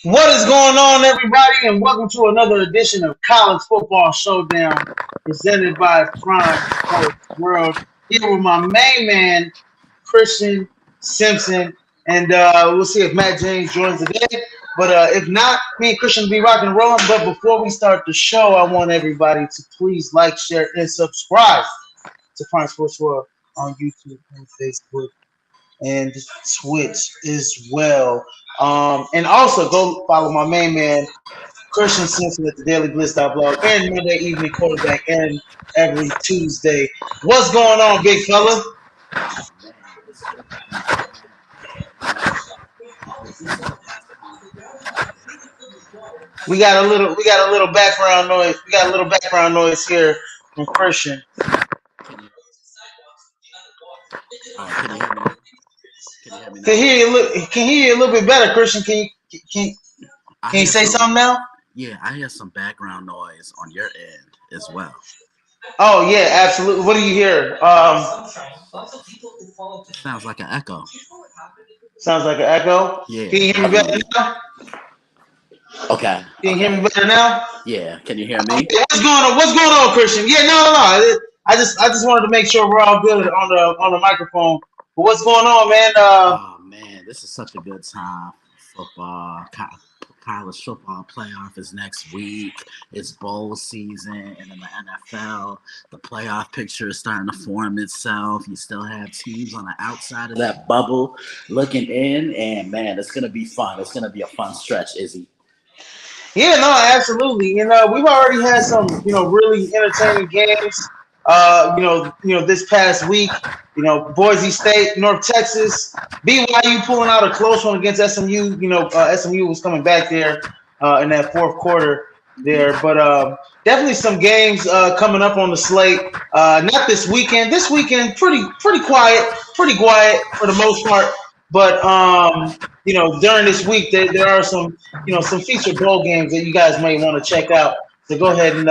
What is going on, everybody, and welcome to another edition of College Football Showdown, presented by Prime Sports World. Here with my main man, Christian Simpson, and we'll see if Matt James joins today. But if not, me and Christian will be rocking and rolling. But before we start the show, I want everybody to please like, share, and subscribe to Prime Sports World on YouTube and Facebook and Twitch as well. And also go follow my main man, Christian Simpson at the Daily Blitz.blog and Monday Evening Quarterback and every Tuesday. What's going on, big fella? We got a little background noise. We got a little background noise here from Christian. Can you hear me? Can you hear me Can now? hear you. Can hear you a little bit better, Christian. Can I can you hear say some. something now? Yeah, I hear some background noise on your end as well. Oh yeah, absolutely. What do you hear? Sounds like an echo. Sounds like an echo. Yeah, Can you hear I me don't better know. now? Okay, Can you hear me okay. better now? Yeah, can you hear me? What's going on? What's going on, Christian? Yeah, no. I just wanted to make sure we're all good on the microphone. But what's going on, man? Oh man, this is such a good time for football. College football playoff is next week. It's bowl season, and in the NFL, the playoff picture is starting to form itself. You still have teams on the outside of that bubble looking in, and man, it's gonna be fun. It's gonna be a fun stretch, Izzy. Yeah, no, absolutely. We've already had some, really entertaining games. This past week, Boise State, North Texas, BYU pulling out a close one against SMU. SMU was coming back there in that fourth quarter there, but definitely some games coming up on the slate. Not this weekend. This weekend, pretty quiet for the most part. But during this week, there are some featured bowl games that you guys may want to check out. So go ahead and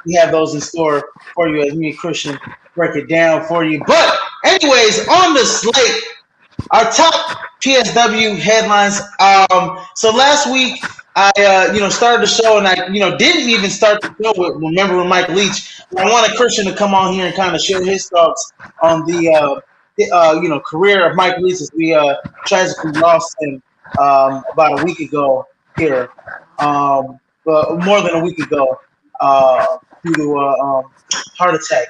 we have those in store for you as me and Christian break it down for you. But anyways, on the slate, our top PSW headlines. So last week I started the show and I didn't even start the show with remembering Mike Leach. I wanted Christian to come on here and kind of share his thoughts on the career of Mike Leach as we tragically lost him about a week ago here, but more than a week ago due to a heart attack,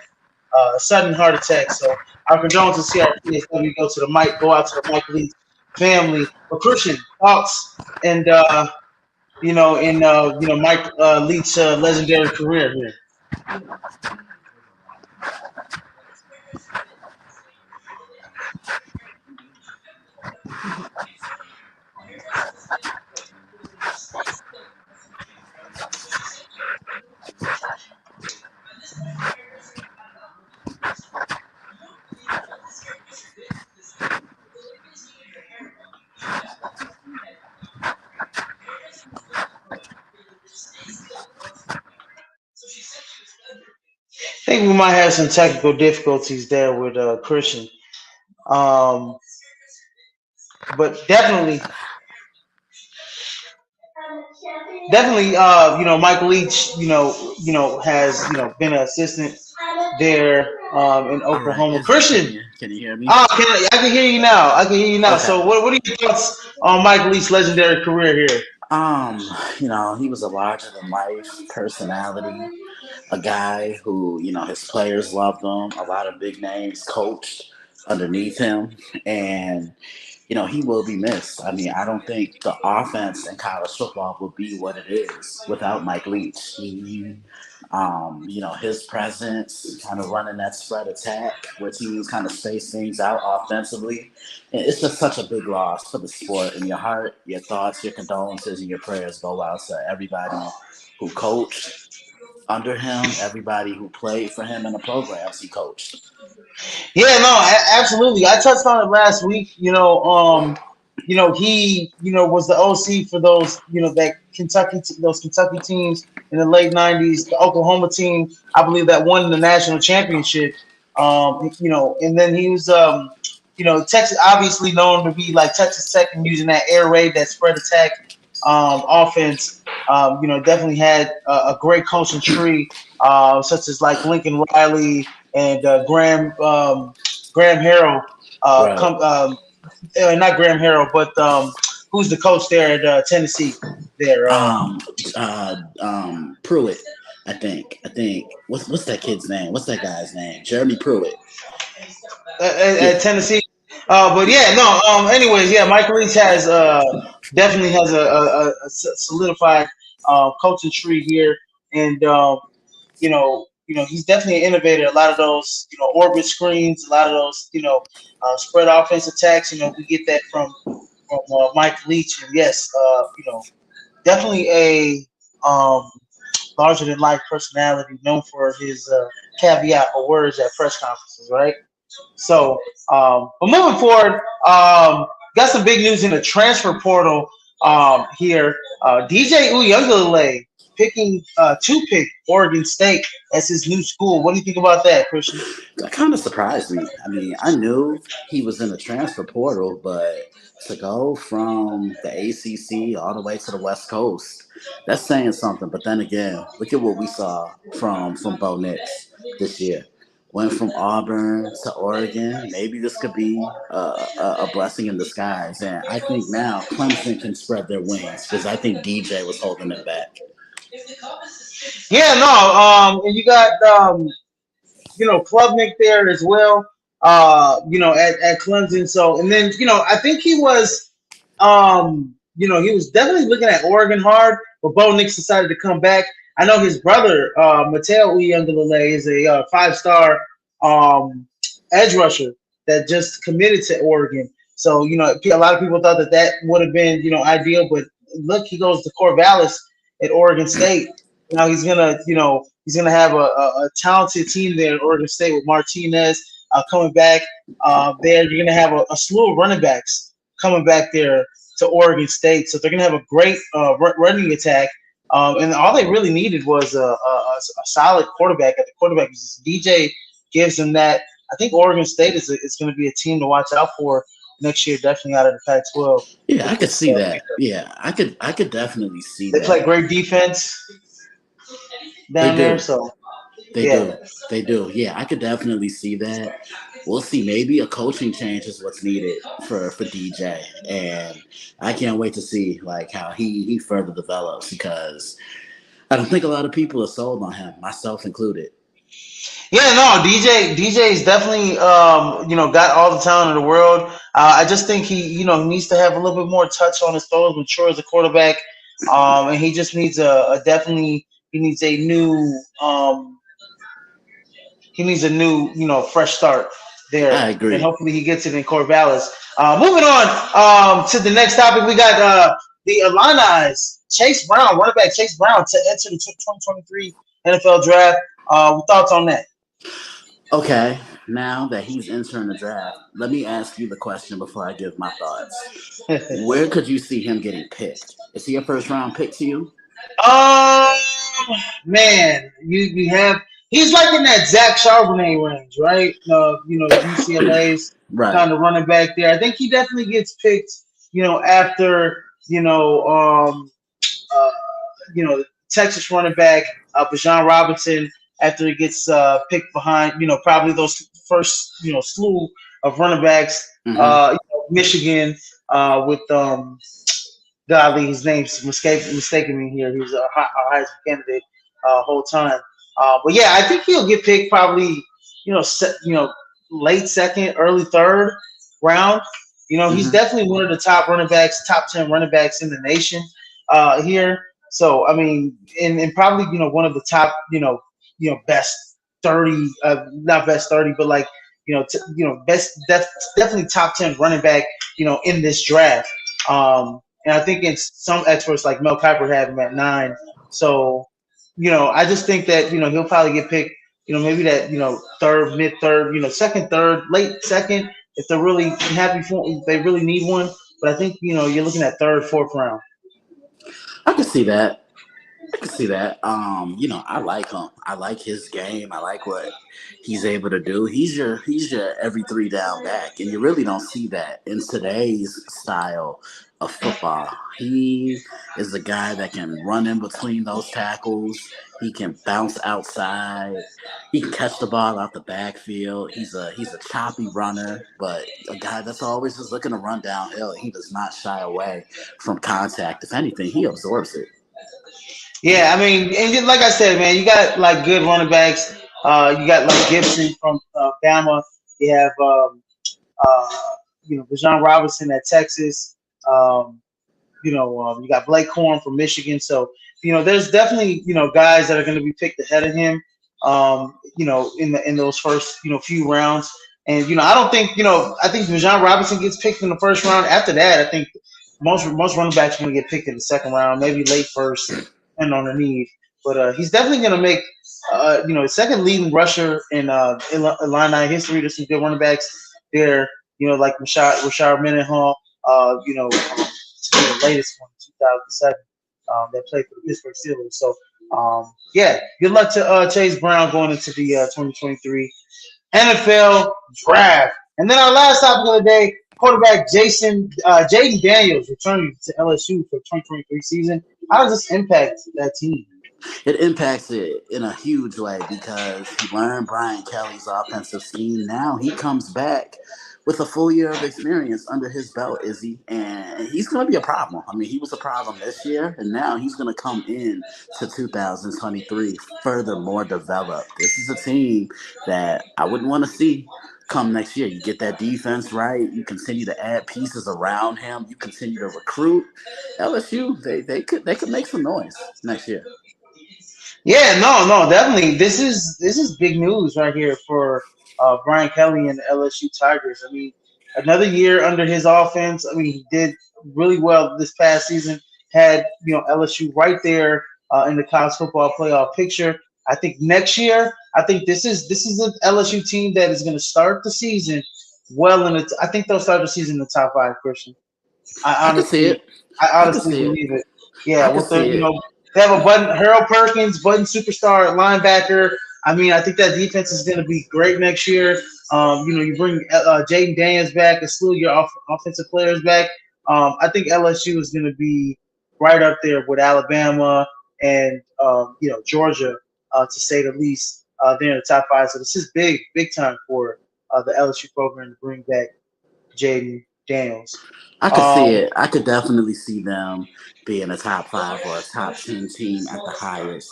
sudden heart attack. So our condolences here at PSW go out to the Mike Leach family. But Christian, thoughts and Mike Leach's legendary career here. I think we might have some technical difficulties there with Christian, um, but definitely, Mike Leach, has been an assistant there in All right, Oklahoma. Izzy, Christian, can you hear me? I can hear you now. I can hear you now. Okay. So, what are your thoughts on Mike Leach's legendary career here? Um, he was a larger than life personality, a guy who, his players loved him, a lot of big names coached underneath him, and, he will be missed. I mean, I don't think the offense in college football would be what it is without Mike Leach. His presence, kind of running that spread attack where teams kind of space things out offensively. And it's just such a big loss for the sport. And your heart, your thoughts, your condolences, and your prayers go out to everybody who coached under him, everybody who played for him in the programs he coached. Yeah, no, absolutely. I touched on it last week. He, was the OC for those, those Kentucky teams in the late '90s. The Oklahoma team, I believe, that won the national championship. And then he was, Texas, obviously known to be like Texas Tech and using that air raid, that spread attack offense. Definitely had a great coaching tree, such as like Lincoln Riley and Graham Harrell. Right. Not Graham Harrell, but who's the coach there at Tennessee? There Um, Pruitt. I think. What's that kid's name? What's that guy's name? Jeremy Pruitt. Yeah. at Tennessee. But yeah, no. Anyways, yeah, Mike Leach has definitely has a solidified coaching tree here, and he's definitely an innovator. A lot of those, orbit screens, a lot of those, spread offense attacks. We get that from Mike Leach, and yes, definitely a um, larger than life personality, known for his caveat or words at press conferences, right? So, but moving forward, got some big news in the transfer portal here. DJ Uyunglele picking to pick Oregon State as his new school. What do you think about that, Christian? That kind of surprised me. I mean, I knew he was in the transfer portal, but to go from the ACC all the way to the West Coast, that's saying something. But then again, look at what we saw from Bo Nix this year. Went from Auburn to Oregon. Maybe this could be a blessing in disguise. And I think now Clemson can spread their wings because I think DJ was holding them back. Yeah, no. And you got Klubnik there as well. At Clemson. So, and then I think he was definitely looking at Oregon hard, but Bo Nix decided to come back. I know his brother, Mateo Uyunglele, is a five-star um, edge rusher that just committed to Oregon. So, a lot of people thought that would have been, ideal, but look, he goes to Corvallis at Oregon State. Now he's gonna have a talented team there at Oregon State with Martinez coming back. There, you're gonna have a slew of running backs coming back there to Oregon State. So they're going to have a great running attack. And all they really needed was a solid quarterback at the quarterback position. DJ gives them that. I think Oregon State is going to be a team to watch out for next year, definitely out of the Pac-12 Yeah, I with could this see that. pickup. Yeah, I could definitely see They play that. great defense They down there. do. So, They yeah. do. They do. Yeah, I could definitely see that. We'll see. Maybe a coaching change is what's needed for DJ, and I can't wait to see like how he further develops because I don't think a lot of people are sold on him, myself included. Yeah, no, DJ is definitely got all the talent in the world. I just think he needs to have a little bit more touch on his toes, mature as a quarterback, and he just needs a definitely he needs a new fresh start there, I and agree. hopefully he gets it in Corvallis. Moving on to the next topic, we got the Illini's Chase Brown, running back Chase Brown, to enter the 2023 NFL Draft. Thoughts on that? Okay, now that he's entering the draft, let me ask you the question before I give my thoughts. Where could you see him getting picked? Is he a first round pick to you? Um, man, you have he's like in that Zach Charbonnet range, right? UCLA's Right. kind of running back there. I think he definitely gets picked. After uh, Texas running back Bijan Robinson after he gets picked behind, probably those first, slew of running backs. Mm-hmm. Michigan with golly, his name's mistaking me here. He's a Heisman candidate whole time. But yeah, I think he'll get picked probably, late second, early third round. He's Mm-hmm. definitely one of the top running backs, top 10 running backs in the nation here. So I mean, and probably one of the top best 30, not best 30, but like definitely top 10 running back in this draft. And I think it's some experts like Mel Kiper have him at 9. So, I just think that, he'll probably get picked, maybe that, third, mid third, second, third, late second, if they're really happy for, if they really need one. But I think, you're looking at third, fourth round. I can see that. I can see that. I like him. I like his game. I like what he's able to do. He's your every three down back, and you really don't see that in today's style of football. He is a guy that can run in between those tackles. He can bounce outside. He can catch the ball out the backfield. He's a choppy runner, but a guy that's always just looking to run downhill. He does not shy away from contact. If anything, he absorbs it. Yeah, I mean, and like I said, man, you got like good running backs. You got like Gibson from Bama. You have uh, Bijan Robinson at Texas. Um, you got Blake Corn from Michigan. So, there's definitely, guys that are going to be picked ahead of him, in those first, few rounds. And, I don't think, I think Bijan Robinson gets picked in the first round. After that, I think most running backs are going to get picked in the second round, maybe late first, and on the need. But he's definitely going to make, second leading rusher in Illini history. There's some good running backs there, like Rashard Mendenhall, to be the latest one, 2007, that played for the Pittsburgh Steelers. So, yeah, good luck to Chase Brown going into the 2023 NFL Draft. And then our last topic of the day, quarterback Jaden Daniels returning to LSU for the 2023 season. How does this impact that team? It impacts it in a huge way because he learned Brian Kelly's offensive scheme. Now he comes back with a full year of experience under his belt, Izzy, and he's going to be a problem. I mean, he was a problem this year, and now he's going to come in to 2023 further more developed. This is a team that I wouldn't want to see come next year. You get that defense right. You continue to add pieces around him. You continue to recruit. LSU, they could make some noise next year. Yeah, no, definitely. This is big news right here for Brian Kelly and the LSU Tigers. I mean, another year under his offense. I mean, he did really well this past season. Had LSU right there in the college football playoff picture. I think next year, I think this is an LSU team that is going to start the season well in it. I think they'll start the season in the top five. Christian, I I could see honestly, it. I I could honestly see it. believe it. Yeah, I could with the see it. they have a button Harold Perkins, button superstar linebacker. I mean, I think that defense is going to be great next year. You bring Jaden Daniels back, a slew of your offensive players back. I think LSU is going to be right up there with Alabama and Georgia, to say the least. They're in the top five, so this is big, big time for the LSU program to bring back Jaden Daniels. I could see Um, it. I could definitely see them being a top five or a top 10 team at the highest.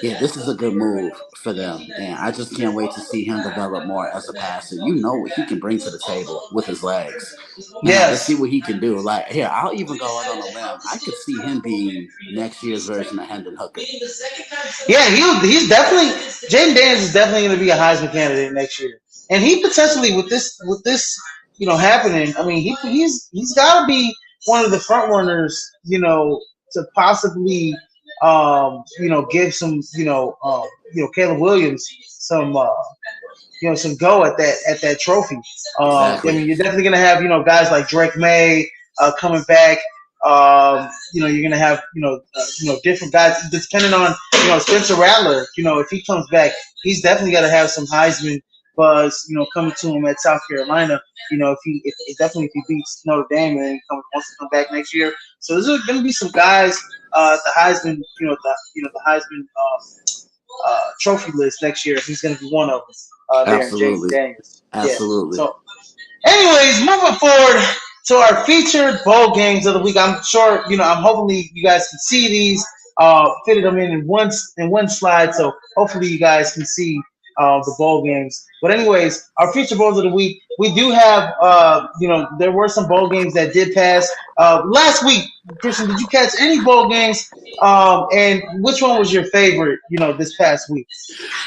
Yeah, this is a good move for them, and I just can't wait to see him develop more as a passer. You know what he can bring to the table with his legs. Man, let's see yes, what he can do. Like here, I'll even go out on a limb. I could see him being next year's version of Hendon Hooker. yeah, he's definitely Jaden Daniels is definitely going to be a Heisman candidate next year, and he potentially with this happening. I mean, he's got to be one of the front runners, to possibly give some Caleb Williams some go at that trophy. I Exactly. mean, you're definitely gonna have guys like Drake May coming back. You're gonna have different guys depending on Spencer Rattler. If he comes back, he's definitely got to have some Heisman buzz. Coming to him at South Carolina. Definitely if he beats Notre Dame and wants to come back next year. So there's going to be some guys at the Heisman, the Heisman trophy list next year. He's going to be one of them there in Jaden Absolutely. Daniels. Yeah. Absolutely. So, anyways, moving forward to our featured bowl games of the week. I'm sure I'm hopefully you guys can see these. Fitted them in one slide, so hopefully you guys can see the bowl games. But anyways, our feature bowls of the week. We do have there were some bowl games that did pass last week. Christian, did you catch any bowl games? And which one was your favorite? This past week.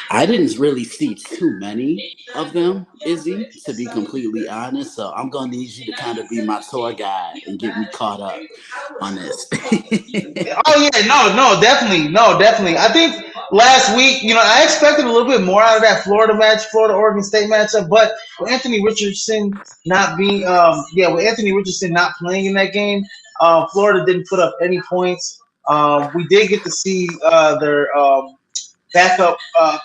I didn't really see too many of them, Izzy, to be completely honest. So I'm gonna need you to kind of be my tour guide and get me caught up on this. Oh yeah, no, definitely, no, definitely. I think last week, I expected a little bit more out of that Florida Oregon State matchup, but with Anthony Richardson with Anthony Richardson not playing in that game, Florida didn't put up any points. We did get to see their backup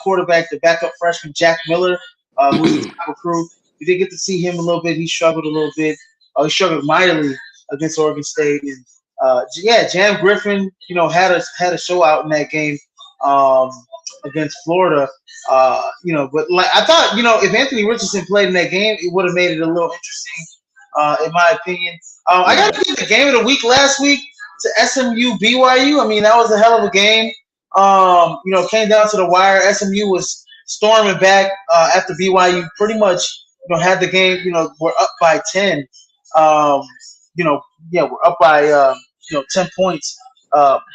quarterback, the backup freshman Jack Miller, who's a top recruit. We did get to see him a little bit. He struggled a little bit. He struggled mightily against Oregon State, and yeah, Jam Griffin, had a show out in that game um, against Florida. But like I thought, if Anthony Richardson played in that game, it would have made it a little interesting, in my opinion. I got Right. to give the game of the week last week to SMU BYU. I mean, that was a hell of a game. Came down to the wire. SMU was storming back after BYU pretty much, had the game. We're up by 10. Um, yeah, we're up by 10 points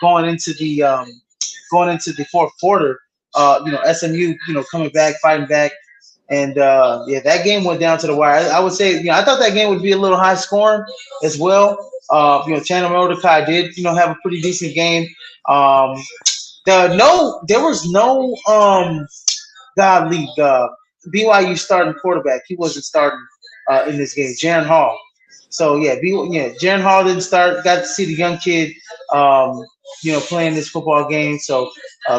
going into the fourth quarter. SMU, coming back, fighting back, and yeah, that game went down to the wire. I would say, I thought that game would be a little high scoring as well. Tanner Mordecai did, have a pretty decent game. Um, there was no God league. BYU starting quarterback. He wasn't starting in this game. Jaron Hall. So yeah, Jaron Hall didn't start. Got to see the young kid, playing this football game. So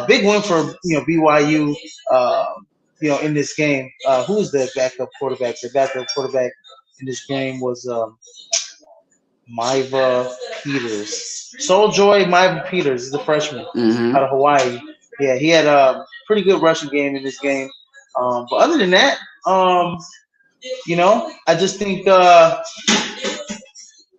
big win for BYU. In this game. Who's the backup quarterback? The backup quarterback in this game was Maiva Peters. Souljoy Maiva Peters is the freshman out Mm-hmm. of Hawaii. Yeah, he had a pretty good rushing game in this game. But other than that,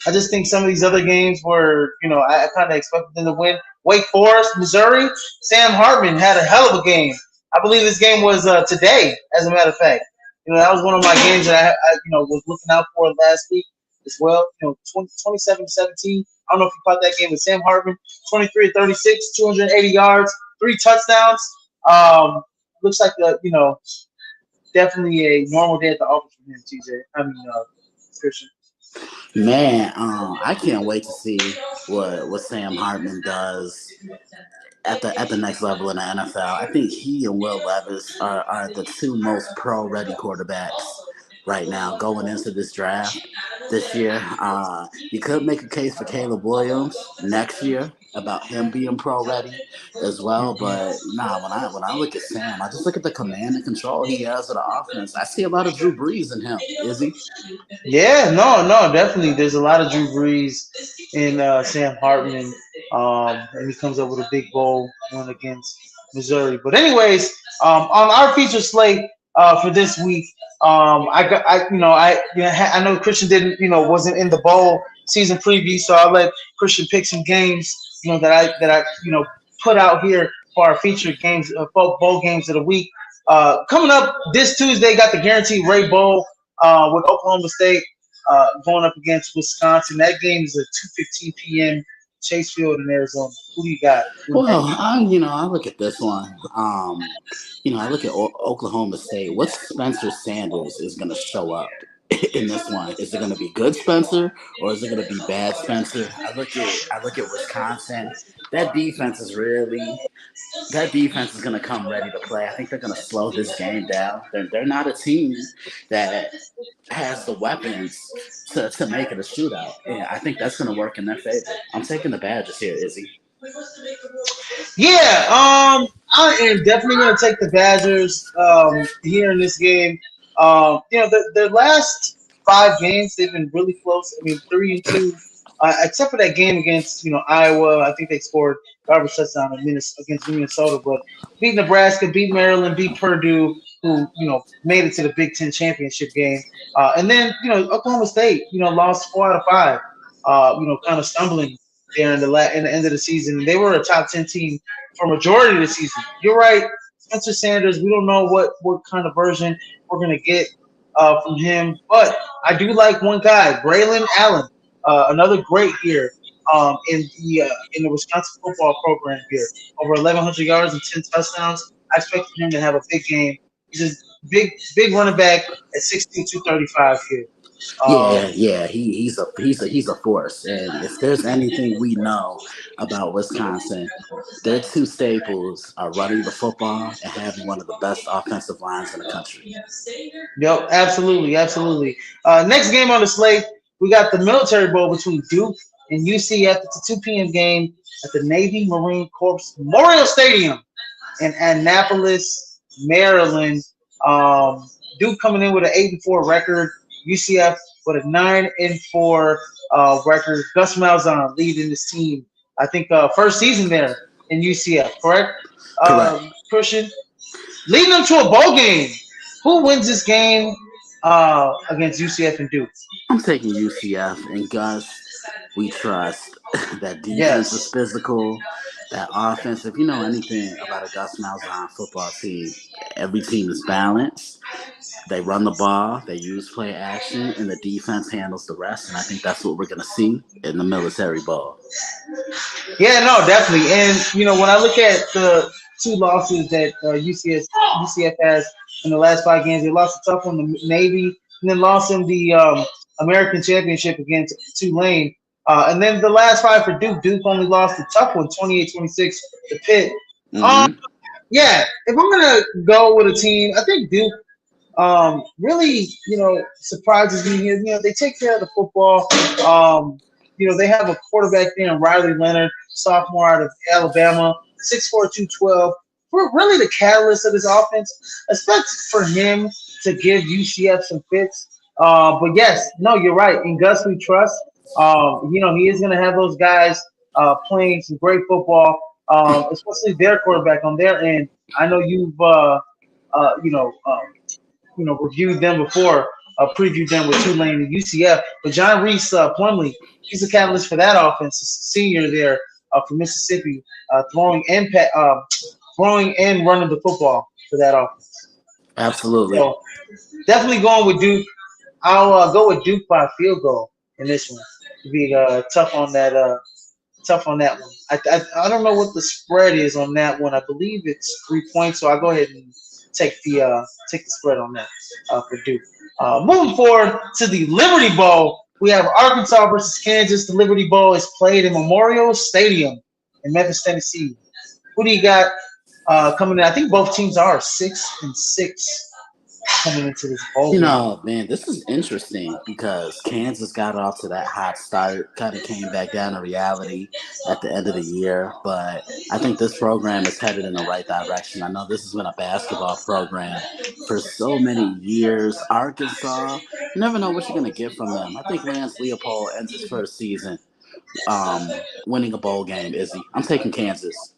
I just think some of these other games were, I kind of expected them to win. Wake Forest, Missouri. Sam Hartman had a hell of a game. I believe this game was today, as a matter of fact. That was one of my games that I was looking out for last week as well. 27-17. I don't know if you caught that game with Sam Hartman. 23-36, 280 yards, 3 touchdowns. Um, Looks like definitely a normal day at the office for him, TJ. Christian. Man, I can't wait to see what Sam Hartman does at the next level in the NFL. I think he and Will Levis are the two most pro ready quarterbacks right now going into this draft this year. You could make a case for Caleb Williams next year about him being pro ready as well, but nah, when I look at Sam, I just look at the command and control he has of the offense. I see a lot of Drew Brees in him. Is he? Yeah, no, definitely. There's a lot of Drew Brees in Sam Hartman, and he comes up with a big bowl win against Missouri. But anyways, on our feature slate for this week, I know Christian didn't, wasn't in the bowl season preview, so I'll let Christian pick some games, that I put out here for our featured games, bowl games of the week. Coming up this Tuesday, got the Guaranteed Rate Bowl with Oklahoma State going up against Wisconsin. That game is at 2:15 p.m. Chase Field in Arizona. Who do you got in that Well, game? I look at this one. I look at Oklahoma State. What Spencer Sanders is going to show up in this one? Is it going to be good Spencer or is it going to be bad Spencer? I look at Wisconsin. That defense is really that defense is going to come ready to play. I think they're going to slow this game down. They're not a team that has the weapons to make it a shootout. And I think that's going to work in their favor. I'm taking the Badgers here, Izzy. Yeah, I am definitely going to take the Badgers here in this game. The last 5 games they've been really close. I mean, 3-2, except for that game against Iowa. I think they scored garbage touchdown against Minnesota, but beat Nebraska, beat Maryland, beat Purdue, who made it to the Big Ten championship game, and then Oklahoma State lost 4 out of 5. Kind of stumbling there in the end of the season. They were a top 10 team for majority of the season. You're right, Spencer Sanders. We don't know what kind of version we're gonna get from him, but I do like one guy, Braylon Allen, another great here in the Wisconsin football program here. Over 1,100 yards and 10 touchdowns. I expect him to have a big game. He's a big running back at 6'2", 235 here. Yeah, Um, yeah, he's a force. And if there's anything we know about Wisconsin, their two staples are running the football and having one of the best offensive lines in the country. Yep, absolutely, absolutely. Next game on the slate, we got the Military Bowl between Duke and UCF. It's a 2 p.m. game at the Navy Marine Corps Memorial Stadium in Annapolis, Maryland. Duke coming in with an 8-4 record. UCF with a 9-4 record. Gus Malzahn leading this team. I think first season there in UCF, correct? Correct. Christian leading them to a bowl game. Who wins this game against UCF and Duke? I'm taking UCF and Gus. We trust that defense is Yes. physical. That offense, if you know anything about a Gus Malzahn football team, every team is balanced. They run the ball, they use play action, and the defense handles the rest. And I think that's what we're going to see in the Military Bowl. Yeah, no, definitely. And when I look at the two losses that UCF has in the last 5 games, they lost a tough one to Navy, and then lost in the American Championship against Tulane. And then the last five for Duke. Duke only lost a tough one, 28-26 to Pitt. Um, Mm-hmm. yeah, if I'm gonna go with a team, I think Duke really, surprises me here. They take care of the football. They have a quarterback there, Riley Leonard, sophomore out of Alabama, 6'4", 212. We're really the catalyst of this offense. Expect for him to give UCF some fits. But yes, no, you're right. In Gus, we trust. He is going to have those guys playing some great football, especially their quarterback on their end. I know you've, uh, you know, um, reviewed them before, previewed them with Tulane and UCF. But John Reese Plumlee, he's a catalyst for that offense. Senior there from Mississippi, throwing and running the football for that offense. Absolutely. So definitely going with Duke. I'll go with Duke by field goal in this one. To be tough on that. Tough on that one. I don't know what the spread is on that one. I believe it's 3 points, so I'll go ahead and take the spread on that for Duke. Moving forward to the Liberty Bowl, we have Arkansas versus Kansas. The Liberty Bowl is played in Memorial Stadium in Memphis, Tennessee. Who do you got coming in? I think both teams are 6-6 coming into this bowl You game. know, man, this is interesting because Kansas got off to that hot start, kind of came back down to reality at the end of the year. But I think this program is headed in the right direction. I know this has been a basketball program for so many years. Arkansas, you never know what you're going to get from them. I think Lance Leopold ends his first season winning a bowl game, Izzy. I'm taking Kansas.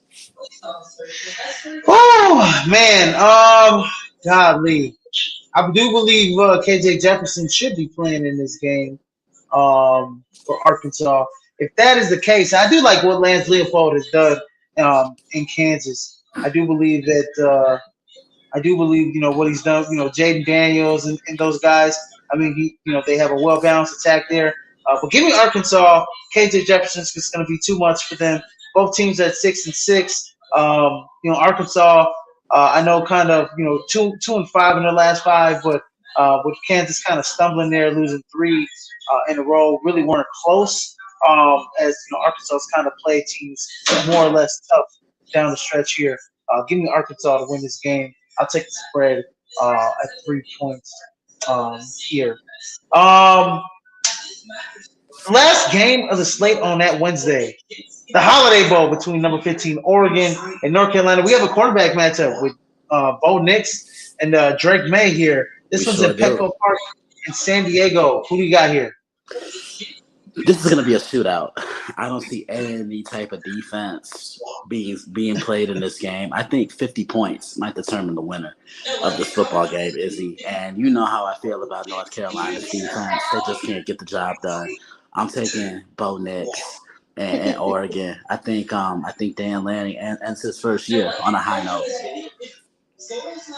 Oh man, godly. I do believe KJ Jefferson should be playing in this game for Arkansas. If that is the case, I do like what Lance Leopold has done in Kansas. I do believe that what he's done. Jaden Daniels and those guys. I mean, they have a well balanced attack there. But give me Arkansas. KJ Jefferson's just going to be too much for them. Both teams at 6-6. Arkansas. I know, kind of 2-5 in their last five, but with Kansas kind of stumbling there, losing three in a row, really weren't close. As Arkansas's kind of played teams more or less tough down the stretch here. Give me Arkansas to win this game. I'll take the spread at 3 points here. Um, Last game of the slate on that Wednesday, the Holiday Bowl between number 15 Oregon and North Carolina. We have a quarterback matchup with Bo Nix and Drake May here. We This one's sure in do. Petco Park in San Diego. Who do you got here? This is going to be a shootout. I don't see any type of defense being played in this game. I think 50 points might determine the winner of this football game, Izzy. And you know how I feel about North Carolina's defense. They just can't get the job done. I'm taking Bo Nix and Oregon. I think Dan Lanning ends his first year on a high note.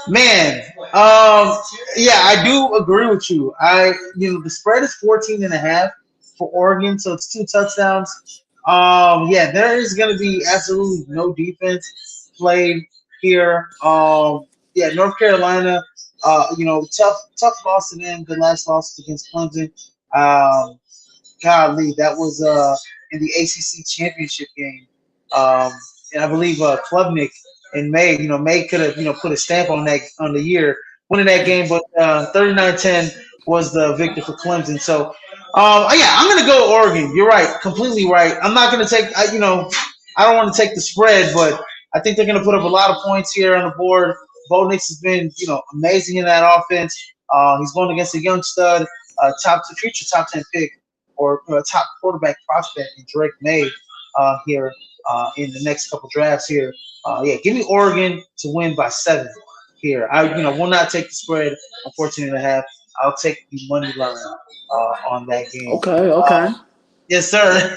Man, yeah, I do agree with you. The spread is 14.5 for Oregon, so it's 2 touchdowns. Yeah, there is going to be absolutely no defense played here. Yeah, North Carolina, tough loss to them. The last loss against Clemson. Um, Golly, that was in the ACC championship game. Um, and I believe Klubnik and May, May could have, put a stamp on the year winning that game, but 39-10 was the victor for Clemson. So, yeah, I'm gonna go Oregon. You're right, completely right. I'm not gonna take, I don't want to take the spread, but I think they're gonna put up a lot of points here on the board. Bo Nix has been, amazing in that offense. He's going against a young stud. future top 10 pick or top quarterback prospect in Drake May here in the next couple drafts here. Yeah, give me Oregon to win by 7 here. I will not take the spread on 14 and a half. I'll take the money line on that game. Okay, okay. Yes, sir.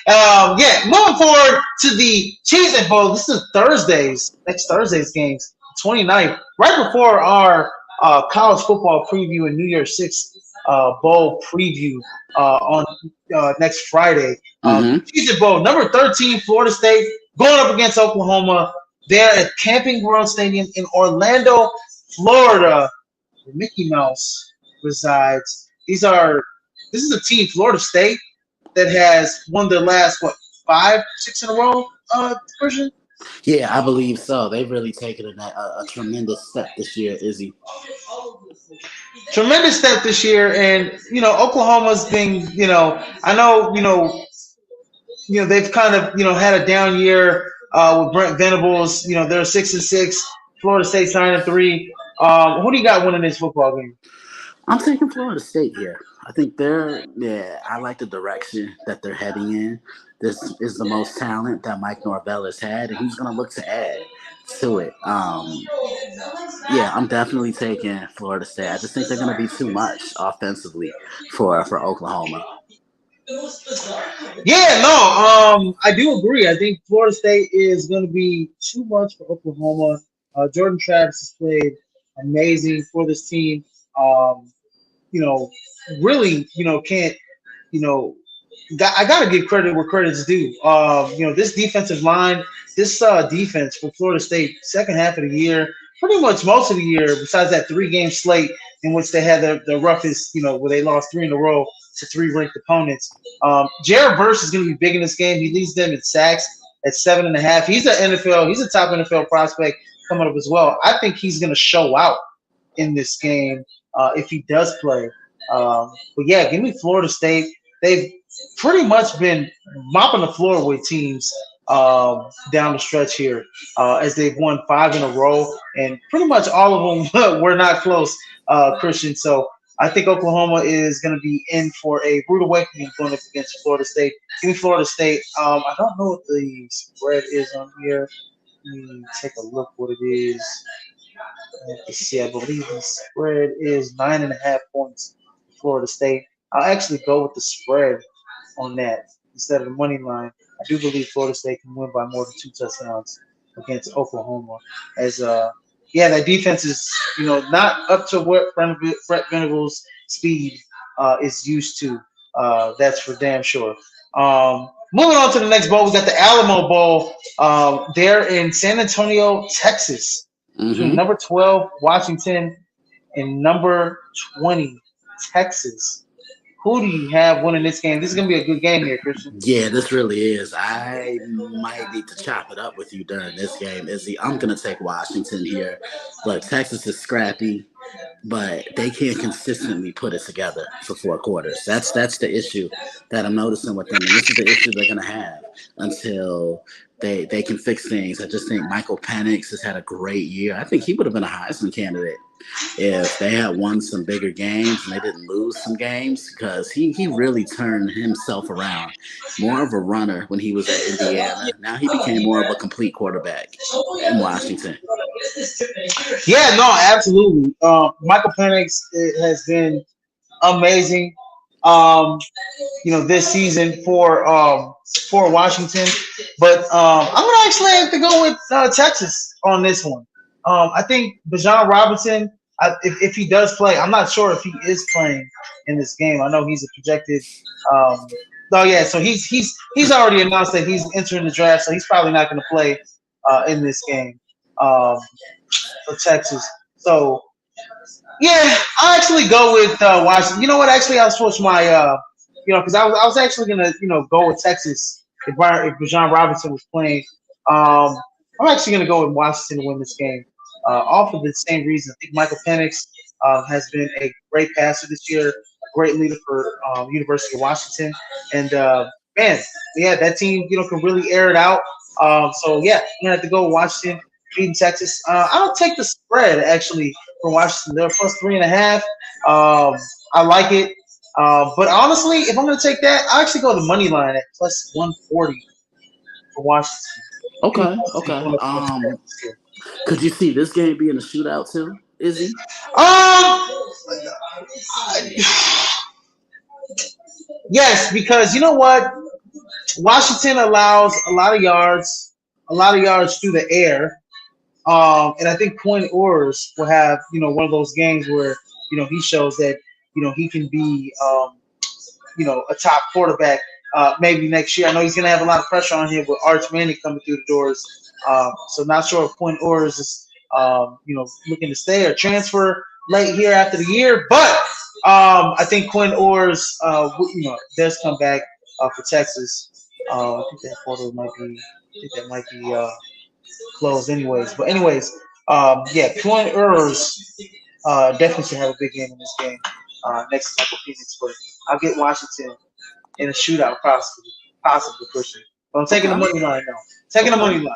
Yeah, moving forward to the Cheez It Bowl. This is next Thursday's games, 29th, right before our college football preview and New Year's Six Bowl preview on next Friday. Mm-hmm. Cheez It Bowl, number 13, Florida State, going up against Oklahoma. There at Camping World Stadium in Orlando, Florida, where Mickey Mouse resides. This is a team, Florida State, that has won their last 5, 6 in a row. Christian. Yeah, I believe so. They've really taken a tremendous step this year, Izzy. Tremendous step this year, and Oklahoma's been. I know. They've kind of had a down year with Brent Venables. They're 6-6. Florida State's 9-3. Who do you got winning this football game? I'm taking Florida State here. I think I like the direction that they're heading in. This is the most talent that Mike Norvell has had, and he's going to look to add to it. Yeah, I'm definitely taking Florida State. I just think they're going to be too much offensively for Oklahoma. Yeah, no, I do agree. I think Florida State is going to be too much for Oklahoma. Jordan Travis has played amazing for this team. Really, can't, you know, I got to give credit where credit's due. This defensive line, this defense for Florida State, second half of the year, pretty much most of the year, besides that 3-game slate in which they had the roughest, where they lost 3 in a row to 3 ranked opponents. Jared Verse is going to be big in this game. He leads them in sacks at 7.5. He's a top NFL prospect coming up as well. I think he's going to show out in this game if he does play. But yeah, give me Florida State. They've pretty much been mopping the floor with teams down the stretch here as they've won 5 in a row, and pretty much all of them were not close, Christian. So I think Oklahoma is going to be in for a rude awakening going up against Florida State. Give me Florida State. I don't know what the spread is on here. Let me take a look what it is. Let's see, I believe the spread is 9.5 points for Florida State. I'll actually go with the spread on that instead of the money line. I do believe Florida State can win by more than 2 touchdowns against Oklahoma. As that defense is not up to what Brett Venables' speed is used to. That's for damn sure. Moving on to the next bowl, we got the Alamo Bowl. There in San Antonio, Texas. Mm-hmm. Number 12, Washington, and number 20, Texas. Who do you have winning this game? This is going to be a good game here, Christian. Yeah, this really is. I might need to chop it up with you during this game, Izzy. I'm going to take Washington here. Look, Texas is scrappy, but they can't consistently put it together for 4 quarters. That's the issue that I'm noticing with them, and this is the issue they're going to have until they can fix things. I just think Michael Penix has had a great year. I think he would have been a Heisman candidate if they had won some bigger games and they didn't lose some games, because he really turned himself around. More of a runner when he was at Indiana. Now he became more of a complete quarterback in Washington. Yeah, no, absolutely. Michael Penix has been amazing. This season for Washington, but I'm gonna actually have to go with Texas on this one. I think Bijan Robinson, if he does play, I'm not sure if he is playing in this game. I know he's a projected. So he's already announced that he's entering the draft, so he's probably not going to play in this game for Texas. So yeah, I'll actually go with Washington. You know what? Actually, I'll switch my because I was actually gonna go with Texas if Bijan Robinson was playing. I'm actually gonna go with Washington to win this game. All for the same reason. I think Michael Penix has been a great passer this year, a great leader for University of Washington, and that team can really air it out. So yeah, I'm gonna have to go with Washington beating Texas. I'll take the spread actually from Washington. They're plus 3.5. I like it. But honestly, if I'm going to take that, I actually go the money line at plus 140 for Washington. Give me Okay, Washington okay. going up against Texas here. Could you see this game being a shootout too? Izzy? Yes, because you know what? Washington allows a lot of yards through the air. And I think Quinn Ewers will have, one of those games where, he shows that, he can be, a top quarterback maybe next year. I know he's going to have a lot of pressure on him with Arch Manning coming through the doors. So not sure if Quinn Ewers is, looking to stay or transfer late here after the year. But I think Quinn Ewers, does come back for Texas. I think that portal might be. I think that might be closed anyways. But anyways, yeah, Quinn Ewers definitely should have a big game in this game next to Michael Phoenix. But I'll get Washington in a shootout, possibly Christian. But I'm taking the Okay, money line now. Taking the okay, money line.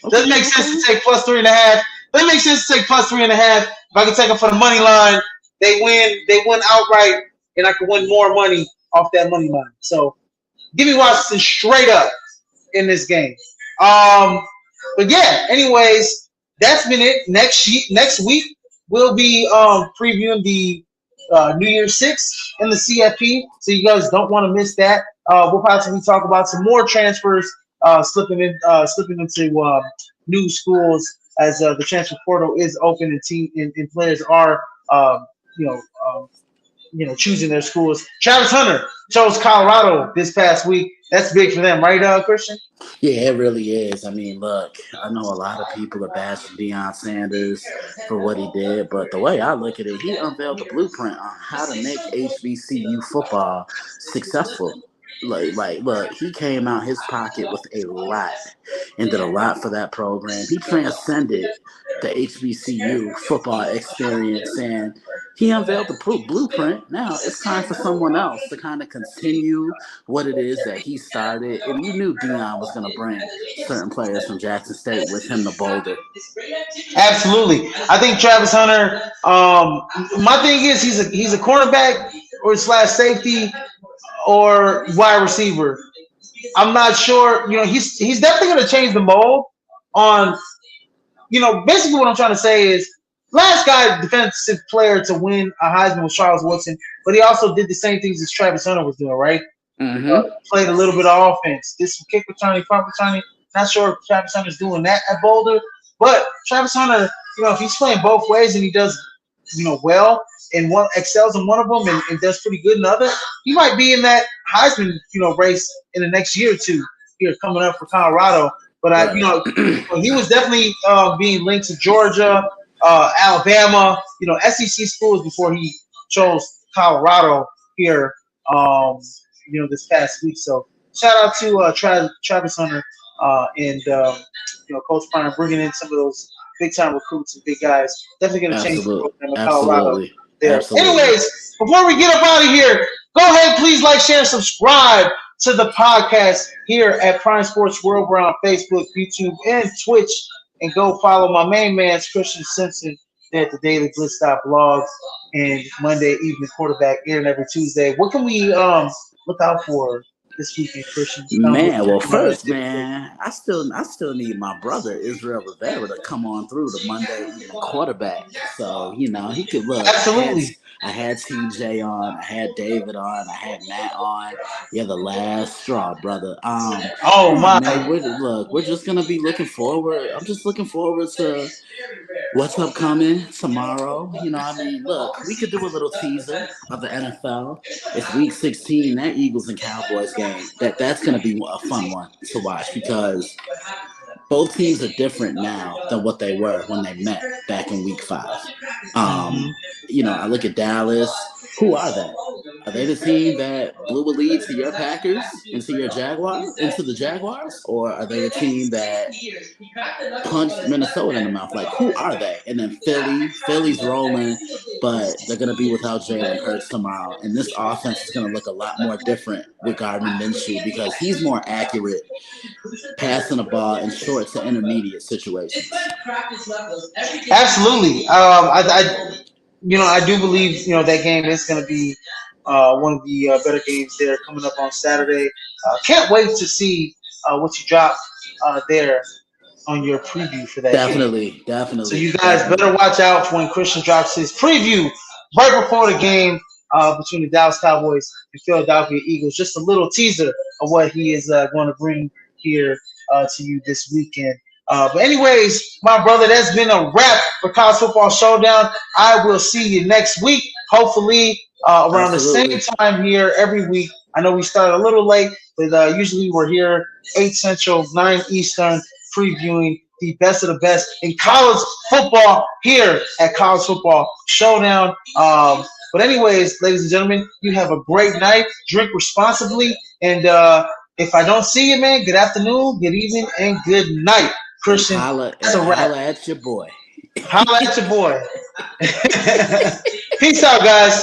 Doesn't okay, make sense okay. to take plus 3.5. Doesn't make sense to take plus 3.5. If I can take them for the money line, they win. They win outright, and I can win more money off that money line. So give me Washington straight up in this game. Um, but yeah, anyways, that's been it. Next week we'll be previewing the New Year's Six in the CFP, so you guys don't want to miss that. We'll possibly talk about some more transfers slipping into new schools as the transfer portal is open and players are you know um, choosing their schools. Travis Hunter chose Colorado this past week. That's big for them, right, Christian? Yeah, it really is. I mean, look, I know a lot of people are bashing Deion Sanders for what he did, but the way I look at it, he unveiled the blueprint on how to make HBCU football successful. Look, he came out his pocket with a lot and did a lot for that program. He transcended the HBCU football experience and he unveiled the blueprint. Now it's time for someone else to kind of continue what it is that he started. And you knew Dion was going to bring certain players from Jackson State with him to Boulder. Absolutely. I think Travis Hunter. My thing is he's a cornerback or slash safety or wide receiver. I'm not sure. He's definitely going to change the mold on. Basically what I'm trying to say is last guy defensive player to win a Heisman was Charles Woodson, but he also did the same things as Travis Hunter was doing, right? Mm-hmm. Played a little bit of offense, did some kick returning, punt returning. Not sure if Travis Hunter's doing that at Boulder, but Travis Hunter, if he's playing both ways and he does, well and one excels in one of them and does pretty good in the other, he might be in that Heisman, race in the next year or two here coming up for Colorado. But Right. he was definitely being linked to Georgia, Alabama, SEC schools before he chose Colorado here, this past week. So shout out to Travis Hunter and Coach Prime bringing in some of those big time recruits and big guys. Definitely going to change the Absolutely. program in Colorado Absolutely. there. Absolutely. Anyways, before we get up out of here, go ahead, please like, share, and subscribe to the podcast here at Prime Sports World. We're on Facebook, YouTube, and Twitch. And go follow my main man, Christian Simpson, there at the Daily Blitz blog and Monday Evening Quarterback airing every Tuesday. What can we look out for this weekend, Christian? Man, well, first, man, I still need my brother Israel Rivera to come on through the Monday evening quarterback. So he could look. Absolutely. I had TJ on, I had David on, I had Matt on. You're the last straw, brother. Oh Yeah, my. man. We're just gonna be looking forward. I'm just looking forward to what's upcoming tomorrow. Look, we could do a little teaser of the NFL. It's week 16, that Eagles and Cowboys game. That's going to be a fun one to watch because both teams are different now than what they were when they met back in week 5. Mm-hmm. I look at Dallas. Who are they? Are they the team that blew a lead to your Packers and to into the Jaguars? Or are they the team that punched Minnesota in the mouth? Like, who are they? And then Philly's rolling, but they're going to be without Jalen Hurts tomorrow. And this offense is going to look a lot more different with Gardner Minshew because he's more accurate passing the ball in short to intermediate situations. Absolutely. I do believe that game is going to be one of the better games there coming up on Saturday. Can't wait to see what you drop there on your preview for that game. Definitely, So definitely, you guys definitely. better watch out for when Christian drops his preview right before the game between the Dallas Cowboys and Philadelphia Eagles. Just a little teaser of what he is going to bring here to you this weekend. But anyways, my brother, that's been a wrap for College Football Showdown. I will see you next week, hopefully around the same Absolutely. time here every week. I know we started a little late, but usually we're here 8 Central, 9 Eastern, previewing the best of the best in college football here at College Football Showdown. But anyways, ladies and gentlemen, you have a great night. Drink responsibly, and if I don't see you, man, good afternoon, good evening, and good night, And Christian. holla That's a wrap. at your boy. Holla at your boy. Peace out, guys.